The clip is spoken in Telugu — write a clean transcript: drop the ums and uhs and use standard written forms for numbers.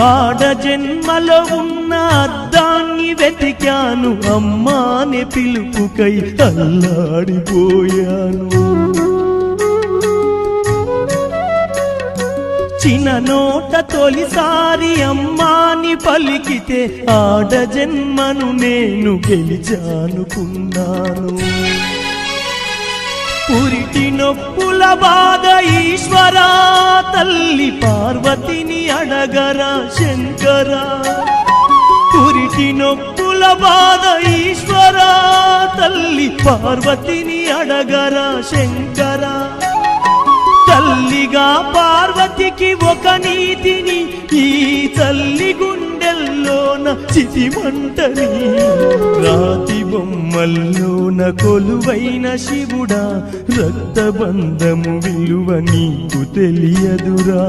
ఆడ జన్మలో ఉన్న అద్దాన్ని వెతికాను, అమ్మాని పిలుపుకై అల్లాడిపోయాను. చిన్న నోట తొలిసారి అమ్మాని పలికితే ఆడ జన్మను నేను గెలిచానుకున్నాను. పురిటి నొప్పుల బాధ ఈశ్వరా, తల్లి పార్వతిని అడగరా శంకరా. పురిటి నొప్పుల బాధ ఈశ్వరా, తల్లి పార్వతిని అడగరా శంకరా. తల్లిగా పార్వతికి ఒక నీతిని, ఈ తల్లి గుండెల్లోన చితిమంటని. రాతి బొమ్మల్లోన కొలువైన శివుడా, రక్తబంధము విలువ నీకు తెలియదురా.